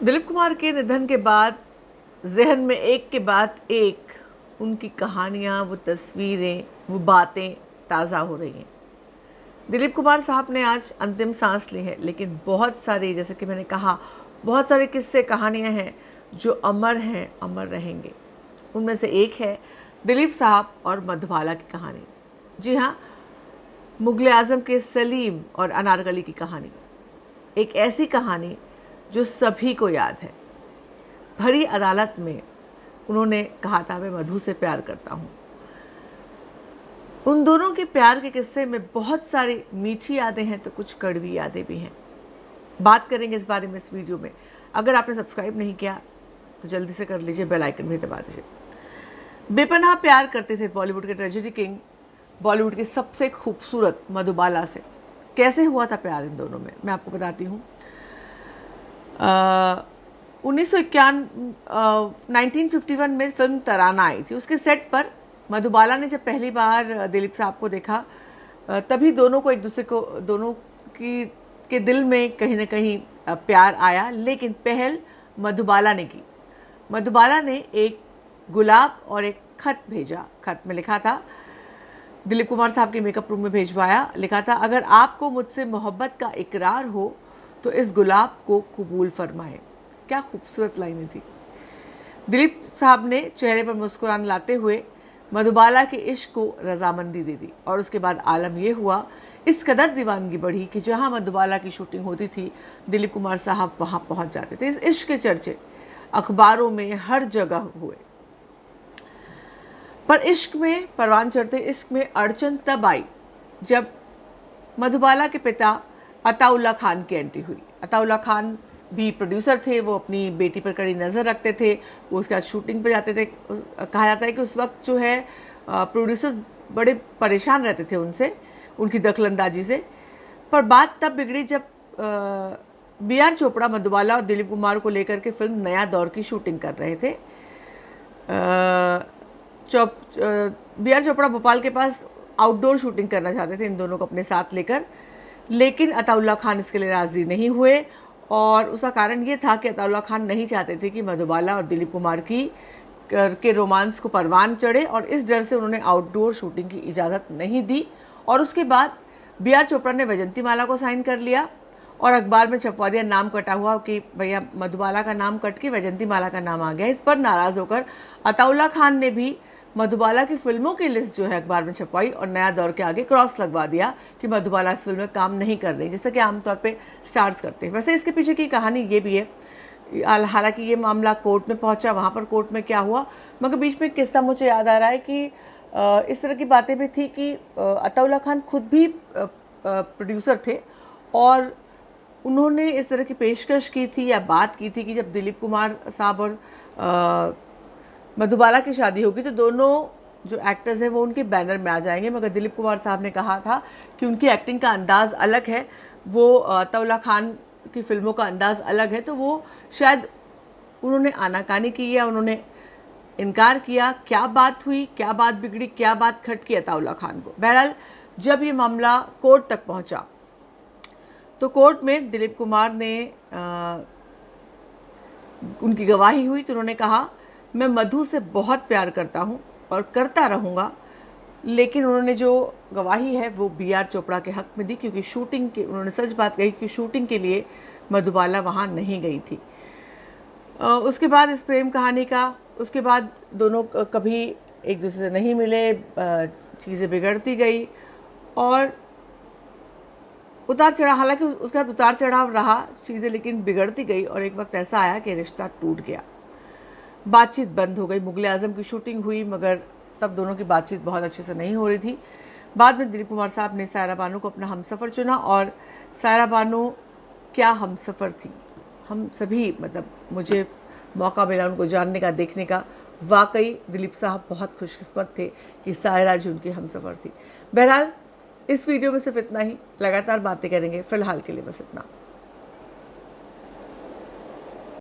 दिलीप कुमार के निधन के बाद जहन में एक के बाद एक उनकी कहानियाँ, वो तस्वीरें, वो बातें ताज़ा हो रही हैं। दिलीप कुमार साहब ने आज अंतिम सांस ली है, लेकिन बहुत सारी, जैसे कि मैंने कहा, बहुत सारे किस्से, कहानियाँ हैं जो अमर हैं, अमर रहेंगे। उनमें से एक है दिलीप साहब और मधुबाला की कहानी। जी हाँ, मुगल आज़म के सलीम और अनारकली की कहानी। एक ऐसी कहानी जो सभी को याद है। भरी अदालत में उन्होंने कहा था, मैं मधु से प्यार करता हूँ। उन दोनों के प्यार के किस्से में बहुत सारी मीठी यादें हैं तो कुछ कड़वी यादें भी हैं। बात करेंगे इस बारे में इस वीडियो में। अगर आपने सब्सक्राइब नहीं किया तो जल्दी से कर लीजिए, बेल आइकन भी दबा दीजिए। बेपनाह प्यार करते थे बॉलीवुड के ट्रेजेडी किंग, बॉलीवुड की सबसे खूबसूरत मधुबाला से। कैसे हुआ था प्यार इन दोनों में, मैं आपको बताती हूँ। 1951 में फिल्म तराना आई थी। उसके सेट पर मधुबाला ने जब पहली बार दिलीप साहब को देखा, तभी दोनों को एक दूसरे को, दोनों की के दिल में कहीं ना कहीं प्यार आया। लेकिन पहल मधुबाला ने की। मधुबाला ने एक गुलाब और एक खत भेजा। खत में लिखा था, दिलीप कुमार साहब के मेकअप रूम में भेजवाया। लिखा था, अगर आपको मुझसे मोहब्बत का इकरार हो तो इस गुलाब को कबूल फरमाएं। क्या खूबसूरत लाइनें थी। दिलीप साहब ने चेहरे पर मुस्कुरान लाते हुए मधुबाला के इश्क को रजामंदी दे दी। और उसके बाद आलम यह हुआ, इस कदर दीवानगी बढ़ी कि जहां मधुबाला की शूटिंग होती थी, दिलीप कुमार साहब वहां पहुंच जाते थे। इस इश्क के चर्चे अखबारों में हर जगह हुए। पर इश्क में परवान चढ़ते, इश्क में अड़चन तब आई जब मधुबाला के पिता अताउल्ला खान की एंट्री हुई। अताउल्ला खान भी प्रोड्यूसर थे, वो अपनी बेटी पर कड़ी नज़र रखते थे। वो उसके बाद शूटिंग पे जाते थे। कहा जाता है कि उस वक्त जो है प्रोड्यूसर्स बड़े परेशान रहते थे उनसे, उनकी दखलंदाजी से। पर बात तब बिगड़ी जब B.R. चोपड़ा मधुबाला और दिलीप कुमार को लेकर के फिल्म नया दौर की शूटिंग कर रहे थे। B.R. चोपड़ा भोपाल के पास आउटडोर शूटिंग करना चाहते थे इन दोनों को अपने साथ लेकर, लेकिन अताउल्ला खान इसके लिए राज़ी नहीं हुए। और उसका कारण ये था कि अताउल्ला खान नहीं चाहते थे कि मधुबाला और दिलीप कुमार की के रोमांस को परवान चढ़े, और इस डर से उन्होंने आउटडोर शूटिंग की इजाज़त नहीं दी। और उसके बाद B.R. चोपड़ा ने वैजंती माला को साइन कर लिया और अखबार में छपवा दिया, नाम कटा हुआ कि भैया मधुबाला का नाम कट के वैजंती माला का नाम आ गया। इस पर नाराज़ होकर अताउल्ला खान ने भी मधुबाला की फिल्मों की लिस्ट जो है अखबार में छपवाई और नया दौर के आगे क्रॉस लगवा दिया कि मधुबाला इस फिल्म में काम नहीं कर रही, जैसा कि आमतौर पे स्टार्स करते हैं। वैसे इसके पीछे की कहानी ये भी है, हालांकि ये मामला कोर्ट में पहुंचा। वहाँ पर कोर्ट में क्या हुआ, मगर बीच में एक किस्सा मुझे याद आ रहा है कि इस तरह की बातें भी थी कि अताउल्ला खान खुद भी प्रोड्यूसर थे और उन्होंने इस तरह की पेशकश की थी या बात की थी कि जब दिलीप कुमार साहब और मधुबाला की शादी होगी तो दोनों जो एक्टर्स हैं वो उनके बैनर में आ जाएंगे। मगर दिलीप कुमार साहब ने कहा था कि उनकी एक्टिंग का अंदाज़ अलग है, वो अताउल्ला खान की फिल्मों का अंदाज़ अलग है, तो वो शायद उन्होंने आनाकानी की या उन्होंने इनकार किया। क्या बात हुई, क्या बात बिगड़ी, क्या बात खटकी अताउल्ला खान को। बहरहाल जब ये मामला कोर्ट तक पहुँचा तो कोर्ट में दिलीप कुमार ने उनकी गवाही हुई तो उन्होंने कहा, मैं मधु से बहुत प्यार करता हूँ और करता रहूँगा। लेकिन उन्होंने जो गवाही है वो B.R. चोपड़ा के हक़ में दी, क्योंकि शूटिंग के, उन्होंने सच बात कही कि शूटिंग के लिए मधुबाला वहाँ नहीं गई थी। उसके बाद इस प्रेम कहानी का, उसके बाद दोनों कभी एक दूसरे से नहीं मिले, चीज़ें बिगड़ती गई और उतार चढ़ाव, हालांकि उसके बाद उतार चढ़ाव रहा चीज़ें, लेकिन बिगड़ती गई और एक वक्त ऐसा आया कि रिश्ता टूट गया, बातचीत बंद हो गई। मुगल आज़म की शूटिंग हुई मगर तब दोनों की बातचीत बहुत अच्छे से नहीं हो रही थी। बाद में दिलीप कुमार साहब ने सायरा बानो को अपना हमसफ़र चुना और सायरा बानो क्या हमसफ़र थी। हम सभी, मतलब मुझे मौका मिला उनको जानने का, देखने का। वाकई दिलीप साहब बहुत खुशकिस्मत थे कि सायरा जी उनकी हमसफ़र थी। बहरहाल इस वीडियो में सिर्फ इतना ही, लगातार बातें करेंगे, फ़िलहाल के लिए बस इतना।